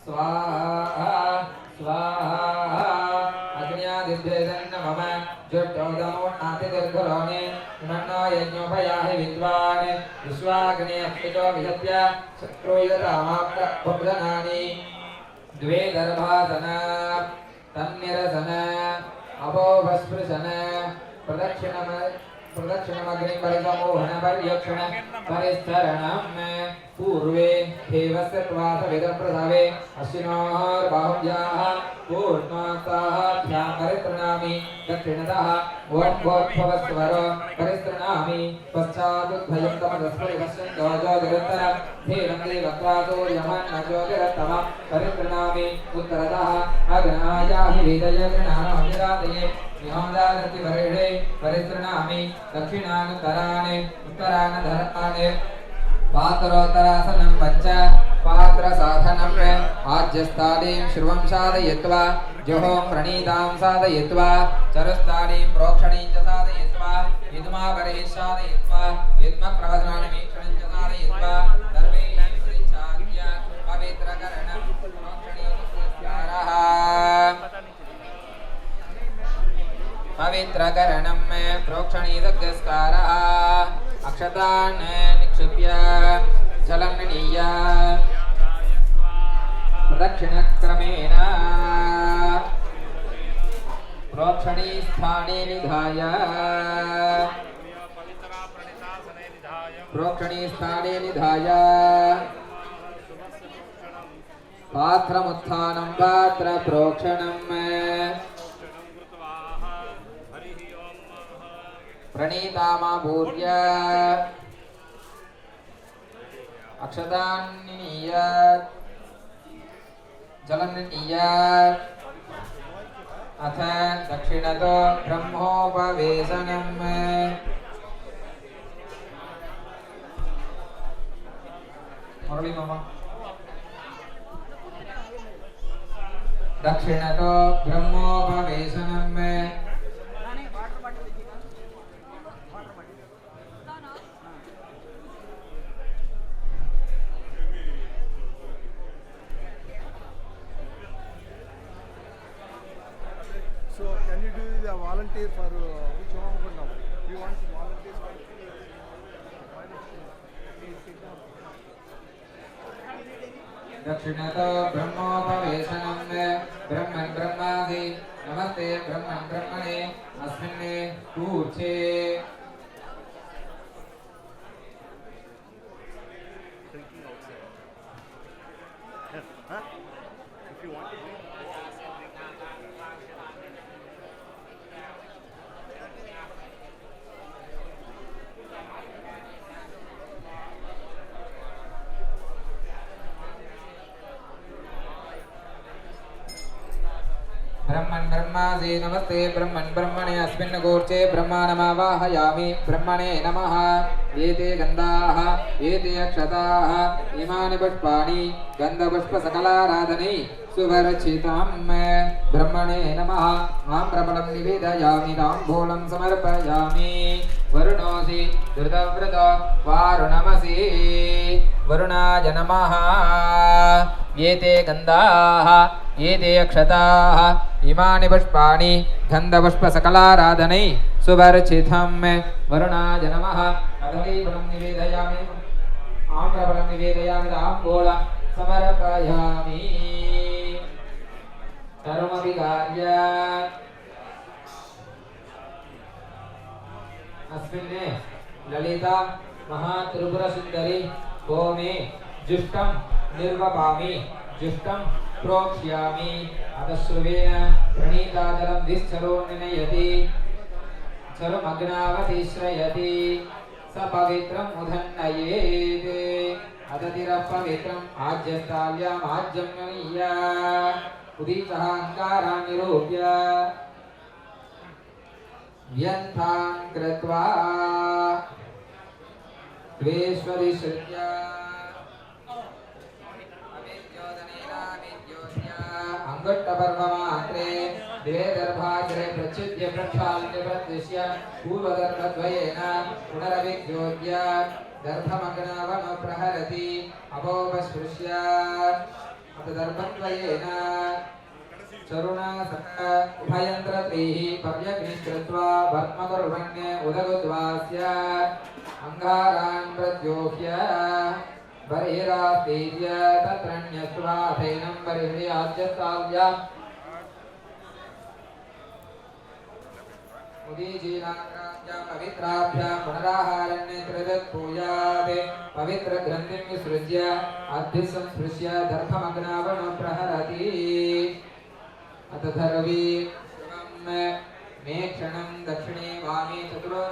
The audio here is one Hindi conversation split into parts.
स्वाहा स्वाहा अग्न्यादिभ्येदन्न मम जुष्टोदमो नातिदुर्गुरोणे मन्नो यज्ञोपयाहि विद्वान् विश्वाग्ने अक्षितो विहत्य शत्रुयतामाप्तभुजनानि द्वे दर्भासन तन्निरसन अपोभस्पृशन प्रदक्षिणमग्निं परिसमोहन पर्यक्षण परिस्तरणं पूर्वे देवस्य त्वासविदप्रसवे अश्विनोर्बाहुभ्याः पूर्णोक्ताभ्यां परितृणामि दक्षिणतः वोद्भवस्वर परितृणामि पश्चादुद्भयं तमदस्फुरिपश्यन्तो ज्योतिरुत्तरं धीरं देवक्रातोर्यमन्नज्योतिरुत्तमं परितृणामि उत्तरतः अग्नायाहि वेदयगृणानोऽभिरातये न्योदानतिवर्णे परितृणामि दक्षिणानुत्तराणि उत्तरानधराणि पात्रोत्तरासनं पञ्च पात्रसाधनं आज्यस्थालीं श्रुवं साधयित्वा जुहों प्रणीतां साधयित्वा चरुस्थालीं प्रोक्षणीं च साधयित्वा युग्मापरेः साधयित्वा युग्मप्रवदनानि वीक्षणं च साधयित्वा सर्वैः श्रीचार्य पवित्रकरणं प्रोक्षणीयस्कारः पवित्रकरणं प्रोक्षणीयस्कारः अक्षतान् निक्षिप्य जलं निनीय प्रदक्षिणक्रमेण प्रोक्षणीस्थाने निधाय पात्रमुत्थानं पात्रप्रोक्षणं प्रणीतामापूर्य अक्षतान् निनीय जलं निनीय अथ दक्षिणतो ब्रह्मोपवेशनं मुरली मामा दक्षिणतो ब्रह्मोपवेशनं So can you do the volunteer for which one for now? We want volunteers for दक्षिणतो ब्रह्मोपवेशनं ब्रह्मन् ब्रह्मादि नमस्ते ब्रह्मन् ब्रह्मणे अस्मिन्ने कूर्चे drinking outside. Huh? If you want to drink. ब्रह्मन् ब्रह्मासि नमस्ते ब्रह्मन् ब्रह्मणे अस्मिन् गोर्चे ब्रह्माणमावाहयामि ब्रह्मणे नमः एते गन्धाः एते अक्षताः इमानि पुष्पाणि गन्धपुष्पसकलाराधने सुवर्चितं ब्रह्मणे नमः आम्रफलं निवेदयामि ताम्बूलं समर्पयामि वरुणोऽसि धृतव्रत वारुणमसि वरुणाय नमः एते गन्धाः एते अक्षताः इमानि पुष्पाणि गन्धपुष्पसकलाराधने सुवर्चितं वरुणाय नमः कदलीफलं निवेदयामि आम्रफलं निवेदयामि ताम्बूलं समर्पयामि सर्वमभिकार्य अस्मिन् ललिता महात्रिपुरसुन्दरी होमे जुष्टं निर्वपामि जुष्टं प्रोक्ष्यामि अतश्रुवेन प्रणीताजलं दिश्चरोन्नयति चरुमग्नावतिश्रयति स पवित्रम् उदन्नयेत् अदतिरः पवित्रम् आज्यस्थाल्याम् आज्यं ननीय उदीतः अङ्गारान् निरूप्य व्यन्थान् कृत्वा द्वेष्वधिश्रित्य अंगुष्ठपर्वमात्रे द्वे दर्भाग्रे प्रच्युत्य प्रक्षाल्य प्रद्विष्य पूर्वदर्भद्वयेन पुनरभिज्योत्य दर्भमग्नावमप्रहरति अपोपस्पृश्य तदर्भद्वयेन चरुणा उभयन्त्रैः पर्यग्निश्कृत्वा भस्मकुर्वन् उदगुद्वास्य अङ्गारान् प्रद्योह्य बर्हिरास्तीर्य तत्रण्यस्त्वा थैनं बर्हिर्याज्यस्ताव्याम् उदीजीलाग्राभ्यां पवित्राभ्यां पुनराहारण्ये त्रिदत्पूजाते पवित्रग्रन्थिं विसृज्य अद्भिसंस्पृश्य दर्भमग्नावनो प्रहरति अथ धर्वी मे क्षणं दक्षिणे वामे चतुरो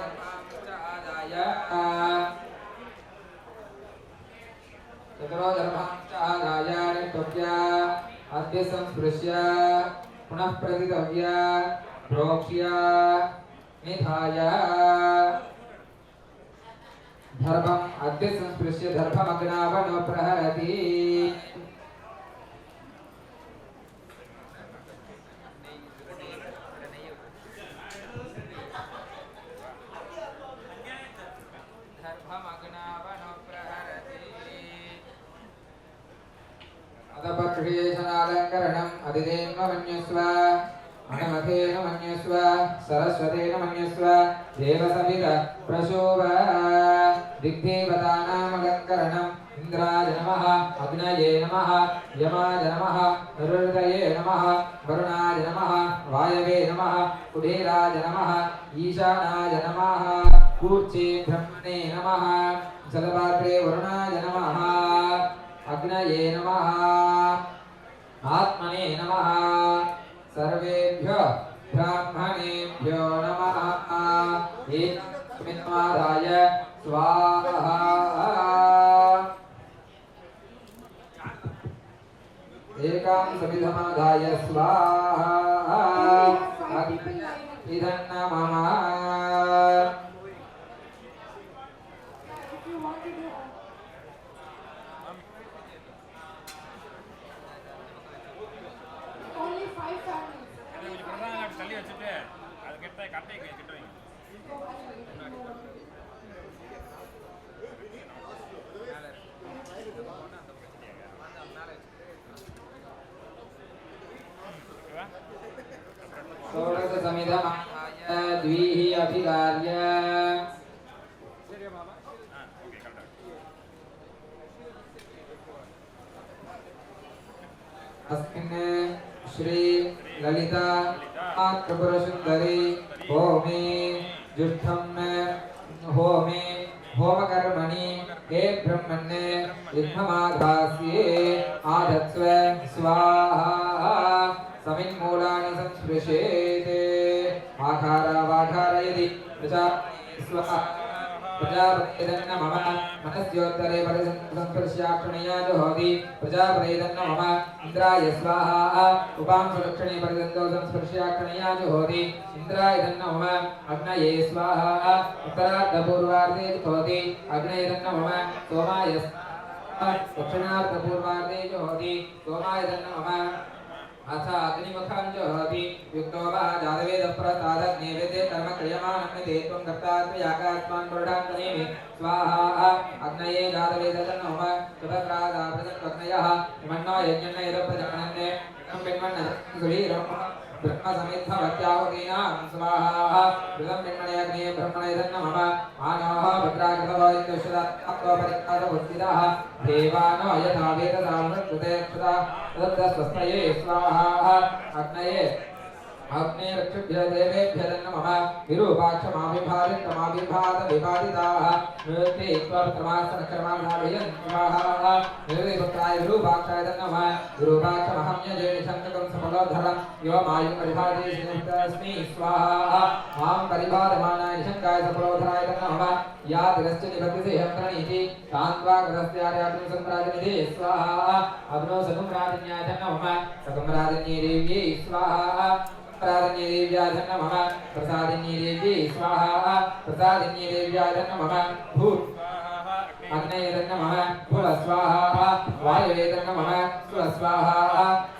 दर्भांश्च आदाय निष्पद्य अद्भिसंस्पृश्य पुनः प्रतितव्य प्रोक्ष्य निधाय धर्मम् अद्य संस्पृश्य धर्ममग्नावनो प्रहरति धर्ममग्नावनो प्रहरति अतपक्षीशनालङ्करणम् अदिदेन्मन्यस्व अनमथेन मन्यस्व सरस्वतेन मन्यस्व देवसविद प्रशोभ दिग्देवतानामलङ्करणम् इंद्राय नमः अग्नये नमः यमाय नमः रुद्रये नमः वरुणाय नमः वायवे नमः कुबेराय नमः ईशानाय नमः कूर्चे ब्रह्मणे नमः जलपात्रे वरुणाय नमः अग्नये नमः आत्मने नमः सर्वेभ्यो ब्राह्मणेभ्यो नमः एकमित्वादाय स्वाहा एकां सविधमादाय स्वाहा इदं नमः Only 5 families. தள்ளி வச்சுட்டு அது கிட்ட கட்டை கிட்ட வைங்க षोडश समिधमादाय द्विः अभिकार्य अस्मिन् श्री ललिता त्रिपुरसुन्दरी होमे जुष्टं होमे होमकर्मणि हे ब्रह्मण्ये विघ्नमाधास्ये आधत्स्व स्वाहा समिन्मूलानि संस्पृशेते आधारावाधारयति प्रजापतिः स्वाहा प्रजापतिर्न मम मनस्योत्तरे परिसंस्पर्श्याक्षणया जुहोति प्रजापतिर्न मम इंद्राय स्वाहा उपांशलक्षणे परिसंतो संस्पर्श्याक्षणया जुहोति इंद्राय मम अग्नये स्वाहा उत्तरार्धपूर्वार्धे जुहोति अग्नये मम सोमाय दक्षिणार्धपूर्वार्धे जुहोति सोमाय मम अथ अग्निमुखं जुहोति युक्तो वा जातवेदप्रसादं नैवेद्ये कर्म क्रियमाणं ते त्वं कर्तात्मयाकात्मान् पुरुषान्तनेमि स्वाहा अग्नये जातवेदं नमः सुभद्रादाप्रजन्वग्नयः मन्नो यज्ञन्नयदप्रजानन्ने ब्रह्मण्ण ब्रह्मसमिद्धवत्याहुतीनां स्वाहा कृतं ब्रह्मणे ब्रह्मणे नमः मानवः भद्राकृतवैद्युषदात्मपरिक्रातबुद्धिदः देवानो यथा वेदसामृते क्षुदा तद्स्वस्तये स्वाहा अग्नये अग्निरक्षुभ्य देवेभ्य नमः विरूपाक्षमाभिभारितमाभिभात विभादिताः नृत्ये त्वप्रमासनक्रमाणाभियन् स्वाहा निर्विपुत्राय विरूपाक्षाय नमः विरूपाक्षमहं यजेनिशङ्ककं सफलोद्धरं यो मायुं परिभाति श्रीनिष्टस्मि स्वाहा मां परिभातमानाय निशङ्काय सफलोद्धराय नमः या तिरश्च निबद्धते हन्तरणीति तान्त्वा कृतस्यार्याग्निं सम्राजनिधे स्वाहा अग्नो सकुम्रादिन्याय नमः सकुम्रादिन्ये देव्यै स्वाहा प्रसादिन्ये देव्याय नमः प्रसादिन्ये देव्यै स्वाहा प्रसादिन्ये देव्याय नमः भूत् अग्नये नमः भुव स्वाहा वायवे नमः स्व स्वाहा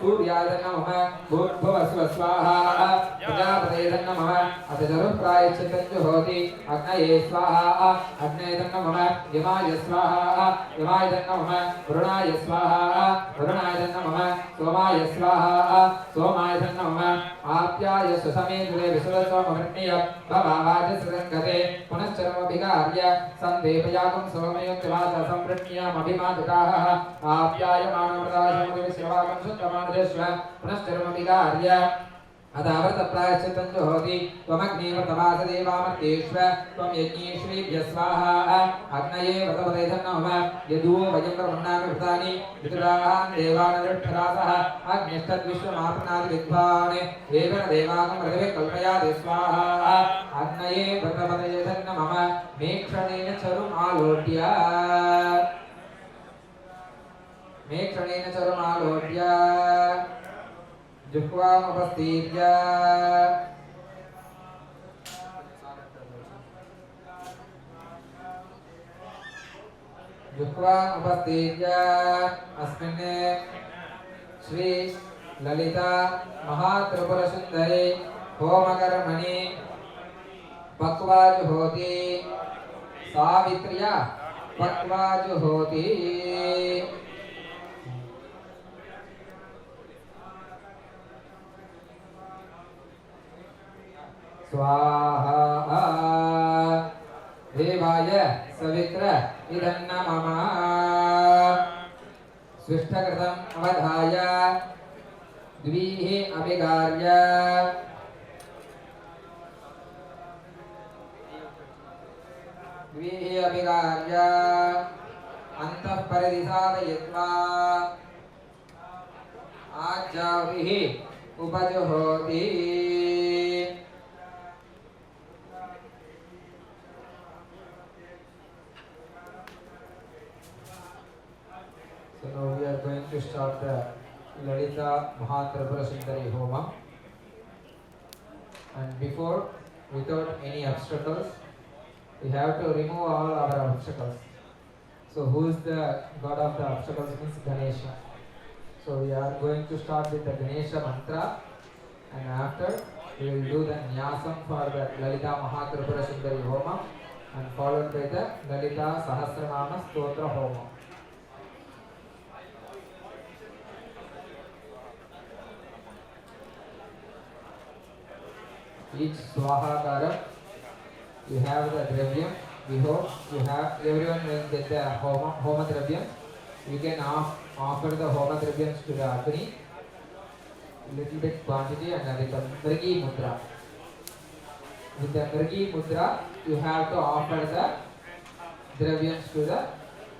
सूर्याय नमः भूर्भुव स्व स्वाहा प्रजापतये नमः अथ जरुप्रायश्चित्तं जुहोति अग्नये स्वाहा अग्नये नमः यमाय स्वाहा यमाय नमः वरुणाय स्वाहा वरुणाय नमः सोमाय स्वाहा सोमाय नमः आप्याय सुसमेतुरे विश्वसोमवर्णीय भवावाचसृङ्गते पुनश्चरमभिकार्य सन्देपयागं सोमयोक्तिवाच संवृण्यमभिमादिताः आप्यायमानप्रदाशमुदिविश्रवागं शुद्धमानदेश्व पुनश्चरमभिकार्य अदावृतप्रायश्चित्तं जुहोति त्वमग्निव्रतवासदेवामर्त्येष्व त्वं यज्ञेश्वरीभ्यः स्वाहा अग्नये व्रतपते नमः यदुः वयं कर्मणामि व्रतानि पितॄणां देवानरुक्षरासः अग्निष्टद्विश्वमापनादिविद्वान् देवेन देवागं व्रतभिः कल्पयाति स्वाहा अग्नये व्रतपते नमः मेक्षणेन चरुमालोट्य जुह्वामुपस्थीर्य अस्मिन् श्री ललिता महात्रिपुरसुन्दरी होमकर्मणि पक्वाजुहोति सावित्र्या पक्वाजुहोति स्वाहा देवाय सवित्र इदं नमः स्विष्टकृतम् अवधाय द्विः अभिगार्य अन्तः परिदिसादयित्वा आज्याभिः उपजुहोति So now we are going to start the Lalita Mahatripura Sundari Homa. And before, without any obstacles, we have to remove all our obstacles. So who is the god of the obstacles? Means Ganesha. So we are going to start with the Ganesha mantra, and after we will do the Nyasam for the Lalita Mahatripura Sundari Homa, and followed by the Lalita Sahasranama Stotra Homa. Each swahakara, you have the dravyam. We hope you have, everyone will get the homa dravyam. You can offer the homa dravyams to the Agni, little bit quantity, and with the Mrigi mudra. With the Mrigi mudra, you have to offer the dravyams to the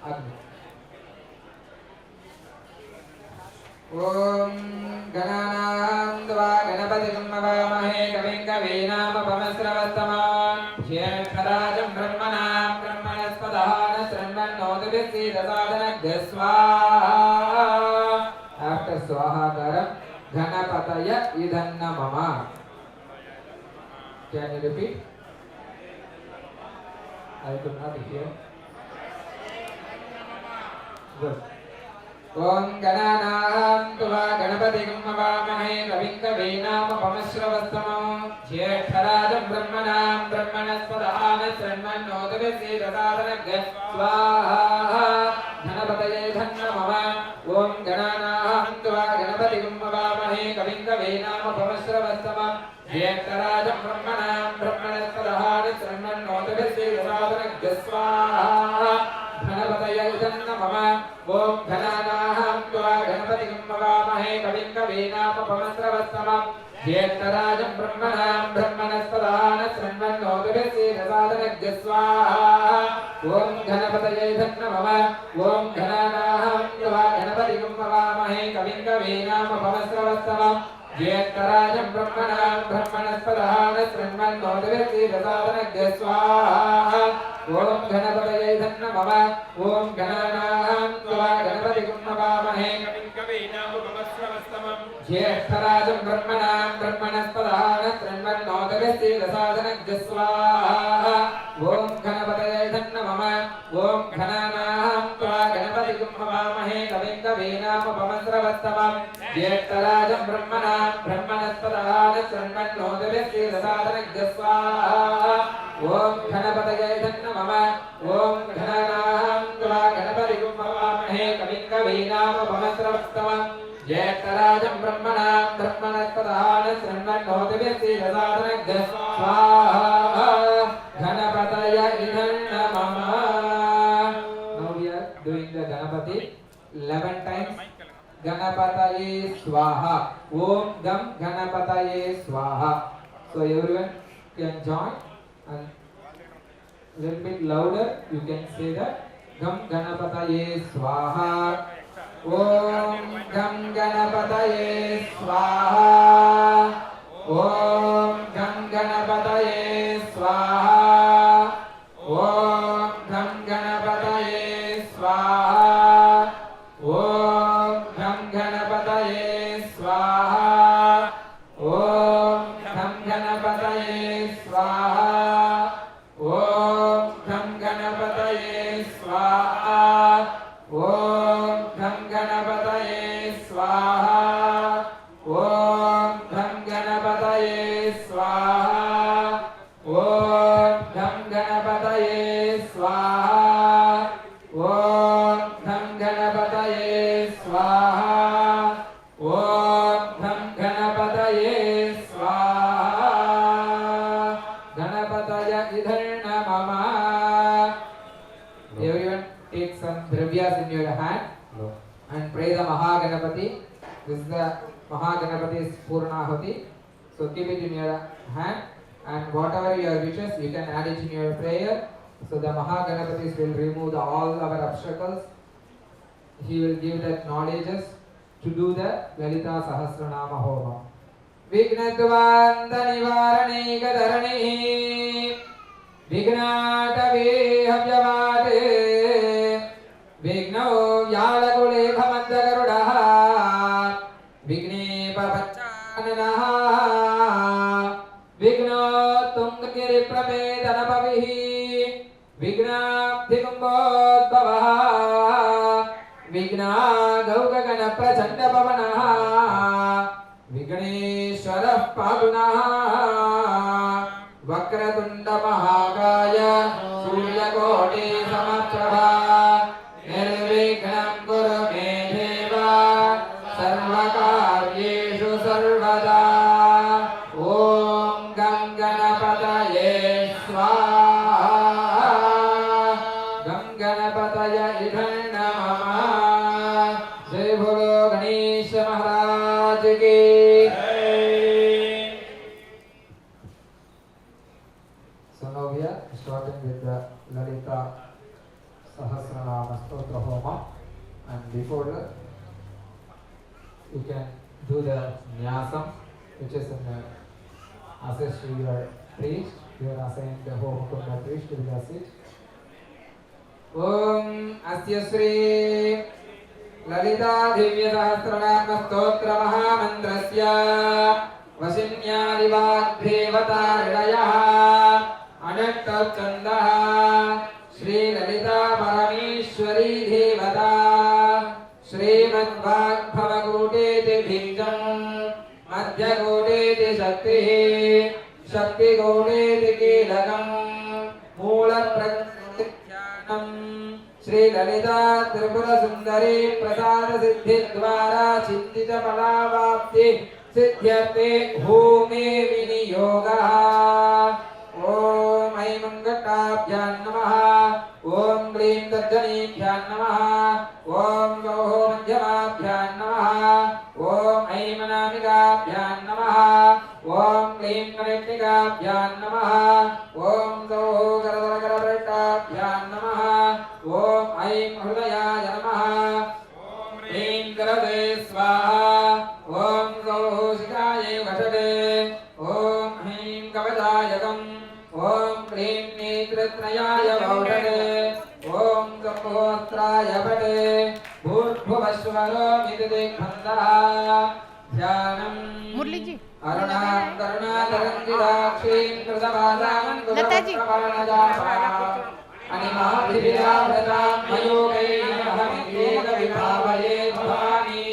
Agni. Om Gananam Dva Ganapatikam Avamahe Kavim Kavinamapamastravastama Shekharajam Brahmanam Brahmanaspadaha Sranvannodavisi Dasadhanagya Swaha. After Swahakaram, Ganapataya Idhanna Mama. Can you repeat? I could not hear. Good. Om Gananam Tva Ganapatikam Avamahe Kavim Kavinamapamastravastama Shekharajam Brahmanam Brahmanaspadaha Sranvannodavisi Dasadhanagya Swaha. Ganapataye Dhanna Mama. Om Gananam Tva Ganapatikam Avamahe Kavim Kavinamapamastravastama Shekharajam Brahmanam Brahmanaspadaha Sranvannodavisi Dasadhanagya Swaha. Ganapataye Dhanna Mama. Om Gananam Tva Ganapatikam Avamahe Kavim Kavinamapamastravastama Shekharajam Brahmanam Brahmanaspadaha Sranvannodavisi Dasadhanagya Swaha. Om Ganapataye Dhanna Mama. Om Gananam Tva Ganapatikam Avamahe Kavim Kavinamapamastravastama Shekharajam Brahmanam Brahmanaspadaha Sranvannodavisi Dasadhanagya Swaha. Om Ganapataye Dhanna Mama. Om Gananam Tva Ganapatikam Avamahe Kavim Kavinamapamastravastama Shekharajam Brahmanam Brahmanaspadaha Sranvannodavisi Dasadhanagya Swaha. Om Ganapataye Dhanna Mama. Om Gananam Tva Ganapatikam Avamahe Kavim Kavinamapamastravastama Shekharajam Brahmanam Brahmanaspadaha Sranvannodavisi Dasadhanagya Swaha. Om Ganapataye Dhanna Mama. Om Gananam Tva Ganapatikam Avamahe Kavim Kavinamapamastravastama ज्येष्ठराजं ब्रह्मणां ब्रह्मणस्पदान शृण्वन्नोतिभिस्सीदसादनग् स्वाहा गणपतय इदं नमः. Now we are doing the Ganapati 11 times. Ganapataye Swaha. Om Gam Ganapataye Swaha. So everyone can join and little bit louder you can say that. Gam Ganapataye Swaha. Om Gam Ganapataye Swaha. Om Gam Ganapataye Swaha. Om Gam Ganapataye Swaha. Om Gam Ganapataye Swaha. Om Gam Ganapataye Swaha. Om Gam Ganapataye Swaha. Om Gam Ganapataye Swaha. Om Gam Ganapataye Swaha. Om Gam Ganapataye Swaha. Om Gam Ganapataye Swaha. Om Gam Ganapataye Swaha. Ganapataya idhar namah. Everyone take some dravyas in your hand and pray the Mahaganapati. This is the Mahaganapati's Purnahuti. So keep it in your hand and whatever your wishes you can add it in your prayer. So the Mahaganapatis will remove all our obstacles. He will give that knowledges to do the Lalita Sahasranama Homa. Vignadvanda Nivarani Gadarani Vignatavi Havyavate Vigno Yalakule Bhamantagarudaha Vigni Papachananaha Vigno Tungakiri Pramedanapavihi Vignabdhikumbodhavaha Vigna Gaugagana Prachanda Pavanaha Vigneshwara Padunaha Vakratunda Mahakaya Surya Koti Samaprabha Nirvignam Guru Me Deva Sarvakaryeshu Sarvada Om Gam Ganapataye Swaha Gam Ganapataya idhar namah. Jai Bolo Ganesha Maharaj ki. So now we are starting with the Lalita Sahasranama Stotra Homa, and before that you can do the Nyasam, which is an assist to your priest. You are assigned the home to the priest to be assist. Om Asya Sri Lalita Divya Sahasranama Stotra Mahamantrasya Vashinyadivadevata Hridayaha Anantachandaha Shri Lalita Parameshwari Devata Srimad-Bhagavagotete Bhijam Madhyagotete Shakti Shakti Gotete Kilakam Moola Pratyakyanam Shri Lalita Tripura Sundari Prasada Siddhi Dvara Chittita Palavapti Siddhyate Bhume Viniyogaha Om Aim Angatabhyan Namaha Om Glim Darjanibhyan Namaha Om Gauho Madhyamabhyan Namaha Om Aim Anamikabhyan Namaha Om Glim Ganitnikabhyan Namaha Om Gauho Garadaragarabhyan Namaha Om Aim Hrudayaya Namaha Om Glim Garade Swaha Om Gauho Shikaye Vashade Om Aim Kavadayagam Om Glim Netratrayaya Vaudade Om Gambotraya Pade Bhurbhuvaswaro Midade Khandaha Dhyanam Murali ji Arunam Karunadaranjidakshim Kridavadam Lata ji Animabhivyabratam Mayogaihamidveda Vibhavaye Bhavani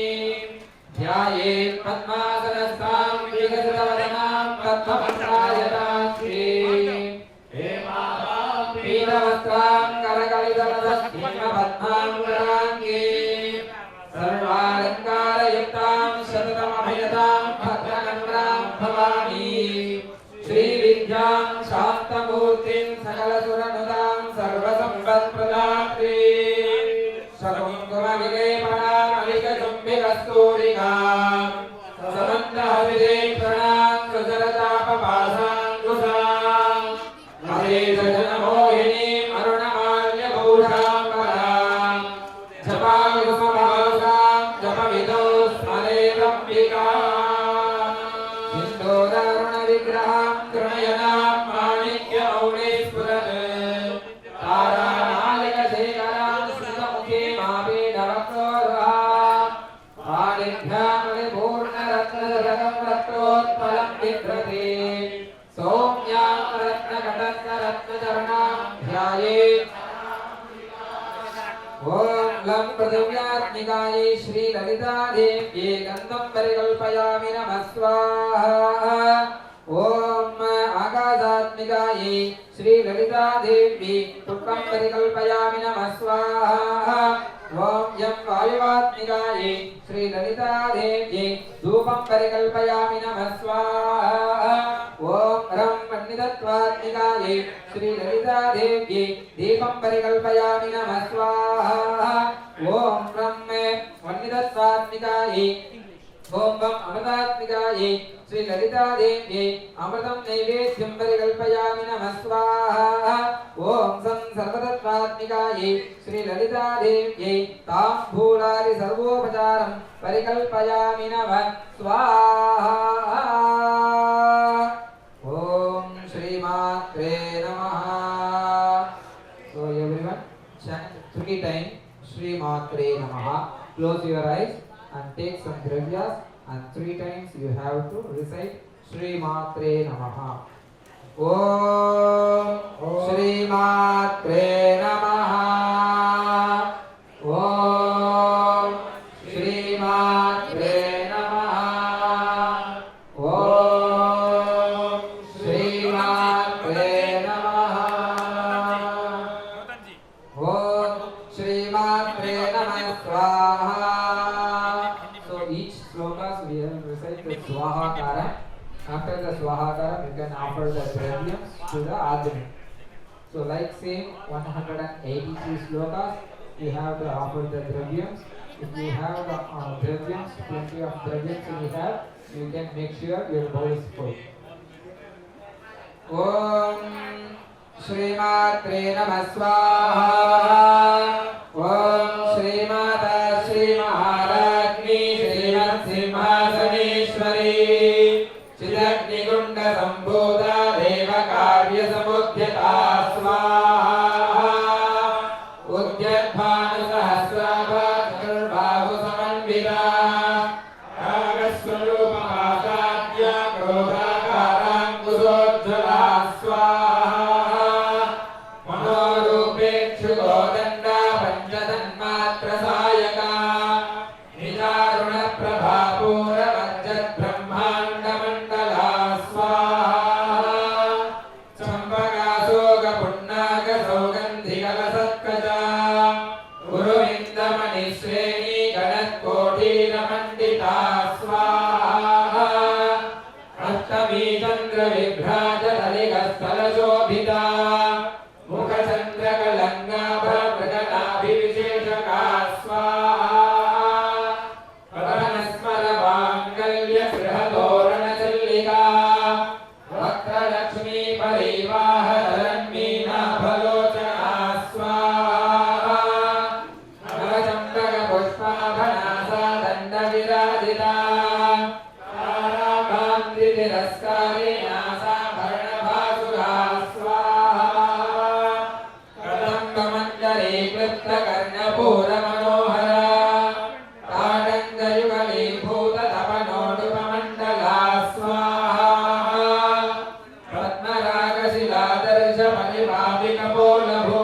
Dhyayet Padmasanastam Vigasitavadanam Tattvamantrayatasri Pidavastram Karakalidaladasthima Padmam Varangi Sarvalankara Yukta త్వాం శతతమభయతాం భద్రనమ్రాం భవామి శ్రీవిద్యాం శాంతమూర్తిం సకలసురనుదాం సర్వసంపత్ప్రదాత్రీ శకుంకుమవిలేపనామలికచుంబికస్తూరికాం సమంతహవిలేక్షణాం సుజలతాపపాశాంకుశాం మహేశజనమోహినీం అరుణమాల్యభూషాం పరాం జపాయుష్మభాసాం జపవిదో స్మరేదంబికాం సింధూరారుణవిగ్రహాం కృణయనాం మాణిక్యమౌళీస్ఫురత్ తారానాళికశేఖరాం శ్రీతముఖీమాపీడవక్రోర్వహాం పాణిభ్యామలిపూర్ణరత్నజగం రక్తోత్పలం బిభ్రతి సౌమ్యాం రత్నఘటస్థరత్నచరణాం ధ్యాయేత్ ఓం లం పృథివ్యాత్మికాయై శ్రీలలితాదేవ్యై గంధం పరికల్పయామి నమః స్వాహా ఓం ఆకాశాత్మికాయై శ్రీలలితాదేవ్యై పుష్పం పరికల్పయామి నమః స్వాహా ఓం యం వాయువాత్మికాయై శ్రీలలితాదేవ్యై ధూపం పరికల్పయామి నమః స్వాహా ఓం రం పండితత్వాత్మికాయై శ్రీలలితాదేవ్యై దీపం పరికల్పయామి నమః స్వాహా ఓం రం పండితత్వాత్మికాయై ఓం వం అమృతాత్మికాయై శ్రీలలితాదేవ్యై అమృతం నైవేద్యం పరికల్పయామి నమః స్వాహా ఓం సం సర్వతత్వాత్మికాయై శ్రీలలితాదేవ్యై తాంబూలాది సర్వోపచారం పరికల్పయామి నమః స్వాహా ఓం శ్రీమాత్రే నమః. సో ఎవ్రీవన్ chant 3 times శ్రీమాత్రే నమః. Close your eyes and take some dravyas and 3 times you have to recite Shri Matre Namaha. Om Shri Matre Namaha. Om Shri Matre Namaha. Om Shri Matre Namaha. Om Shri Matre Namaha Swaha. So each slokas we have recite the Swahakara. After the Swahakara you can offer the dravyams to the Adhini. So like same 182 slokas you have to offer the dravyams. If you have the dravyams, plenty of dravyams you have, you can make sure your bowl is full. Om Shri Matre Namah Swaha. Om Shri Mata Shri Maharajni Shrimat Simhasaneshwari Chidagni Gunda Sambodha Deva Karya Samudyata Swaha Udyadbhanu Sahasrabha Garbhavu Samanvita Ragaswarupa Mahadya Krodhakarang Kusodjala Swaha Manorupekshu Godanda Panchatanmatra Sayaka Nijaruna Prabhapura Vajjat Brahmanda Mandala Swaha Champaka Soga Punnaga Sogandhika Satkaja Guru Indamani Shreni Ganat Koti Ramandita Swaha Astami Chandra Vibhraja Taligasthala Shobhita Mukha Chandra Kalanga Bhavrajanabi Visheshaka Swaha Pradhanasmara Mangalya Srihadorana Challika Vakra Lakshmi Parivaha Dharanmina Bhalochana Swaha Navachandaka Pushpabhanasa Danda Viradita Tarakandri Tiraskari Nasa Bharana Bhasura Swaha Kadamba Mandari Klipta Karna Pura Manohara Tadanga Yugali Bhuta Tapanodupa Mandala Swaha Ratnaraga Siladarsha Parivavika Polabho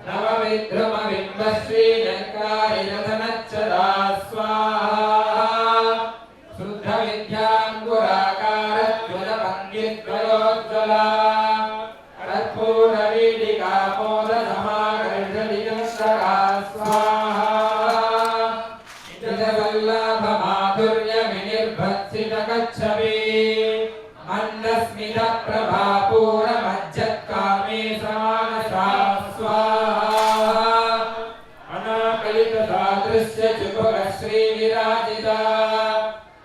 Navavidhruma Bimbashri Jankari Rathanachara Swaha Suddha Vidyangurākara Jvala Pangitvayodzvala Karpura Vidika Poda Samakarishadikastara Swaha Nitya Vallabha विराजिता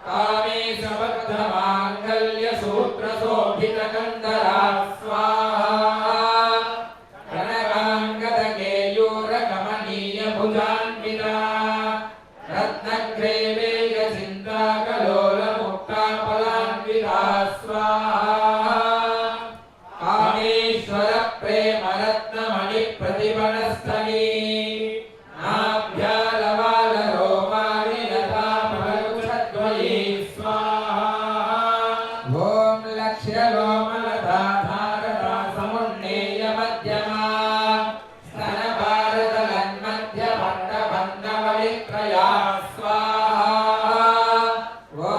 कामेशबद्धमाङ्गल्यसूत्रशोभितकन्दरा स्वाहा कनकाङ्गदकेयूरकमनीयभुजान्विता रत्नग्रैवेयचिन्ताकलोलमुक्ताफलान्विता स्वाहा कामेश्वर प्रेमरत्नमणिप्रतिपणस्थली नाभ्यालवालरोमालिलताफलकुशद्वये स्वाहा ॐ लक्ष्यलोमलता धारता समुन्नेयमध्यमा स्तनभारतलन्मध्यभट्टभण्डवलित्रया स्वाहा ॐ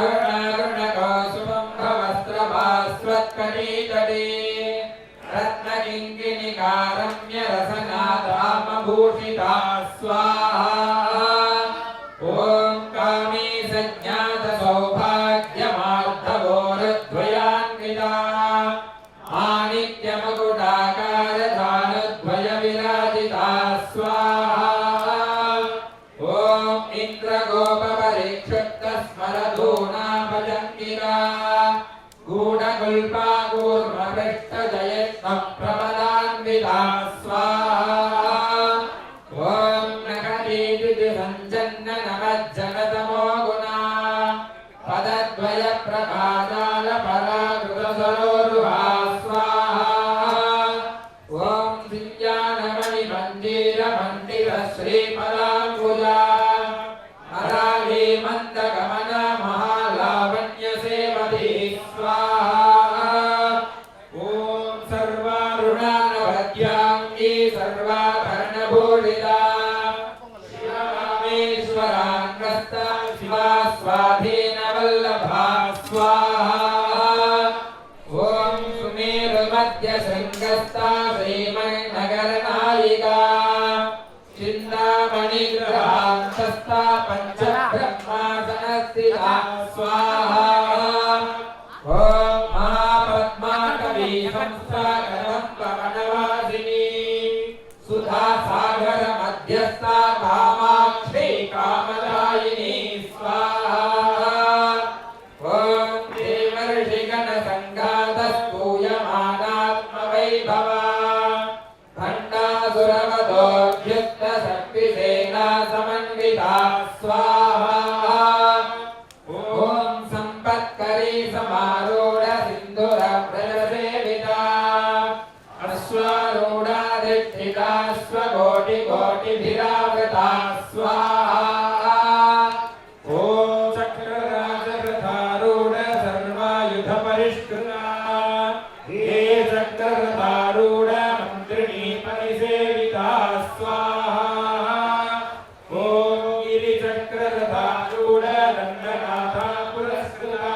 अरुणारुणकौसुमं रत्नकिङ्किणिकारम्यरसनाधामभूषिता स्वाहा ॐ कामेशज्ञातसौभाग्यमार्धवोरद्वयान्विता माणिक्यमकुटाकारजानुद्वयविराजिता स्वाहा ॐ इन्द्रगोपपरिक्षुप्तस्मरधूनाभजङ्गिरा गूढकुल्पा कूर्मपृष्ठजयत्नं प्रबलान्विता स्वाहा ॐ नखदीदिसञ्जन्ननमज्जनतमो गुणा पदद्वयप्रभाजालपराकृतसरोरुहा स्वाहा ॐ दिव्यानमणिमन्दिरमण्डितश्रीपदाम्बुजा हराली मन्दगमना महालावण्यसेवती स्वाहा ॐ सर्वारुणानवद्याङ्गी सर्वाभरणभूषिता शिवरामेश्वराङ्गस्ता शिवा स्वाधीनवल्लभा स्वाहा ॐ सुमेरुमध्यशृङ्गस्था श्रीमन्नगरनायिका चिन्तामणिग्रहान्तस्था पञ्चब्रह्मासनस्थिता स्वाहा ॐ महापद्माटवी संस्थागतं पवनवासिनी सुधासागर मध्यस्था कामाक्षी कामदायिनी स्वाहा ॐ देवर्षिगणसङ्घातस्तूयमानात्मवैभवा भण्डासुरवधोऽभ्युक्तशक्तिसेना समन्विता स्वाहा ॐ सम्पत्करी समारूढ सिन्धुरव्रजसेविता अश्वारूढाधिष्ठिता स्वकोटिकोटिभिरावृता स्वाहा ॐ चक्रराजरथारूढ सर्वायुधपरिष्कृता हे चक्ररथारूढ मन्त्रिणी परिसेविता स्वाहा ॐ गिरिचक्ररथारूढ दण्डनाथा पुरस्कृता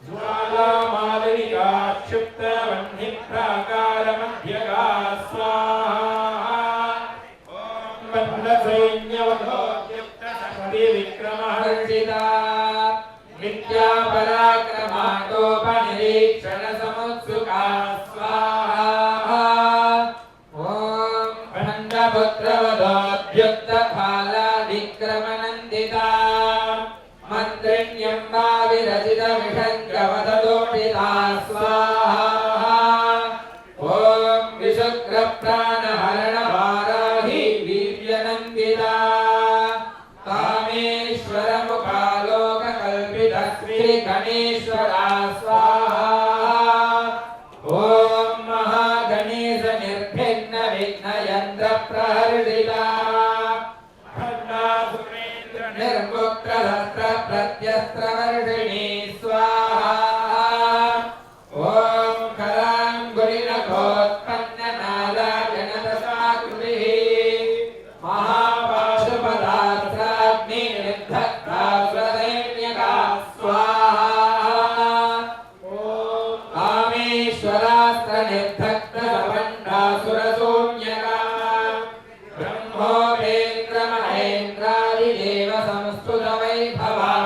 ज्वालामालिका क्षिप्तवह्निप्राकारमध्यगा स्वाहा ॐ बन्धसैन्यवधोद्युक्तशक्तिविक्रमहर्षिता विद्यापराक्रमाटोपनिरीक्षणसमुत्सुका स्वाहा ॐ भण्डपुत्रवधोद्युक्तफालादिक्रमनन्दिता मन्त्रिण्यम्बा विरचितविषङ्गवददोषिता स्वाहा ॐ विशुक्रप्राणहरणवाराहि वीर्यनन्दिता कामेश्वरमुखालोककल्पितश्रीगणेश्वरा स्वाहा ॐ महागणेशनिर्भिन्नविघ्नयन्त्रप्रहर्षिता निर्मुक्तशस्त्रप्रत्यस्त्रवर्षिणी स्वाहा ॐ कराङ्गुलिनखोत्पन्ननादाजनदशाकृतिः महापाशुपदार्थाग्निनिर्धक्तासुरसैन्यका स्वाहा ॐ कामेश्वरास्त्रनिर्धक्तसपण्डासुरशून्यका ब्रह्मोपेन्द्रमहेन्द्रादिदेव संस्तुतवैभवा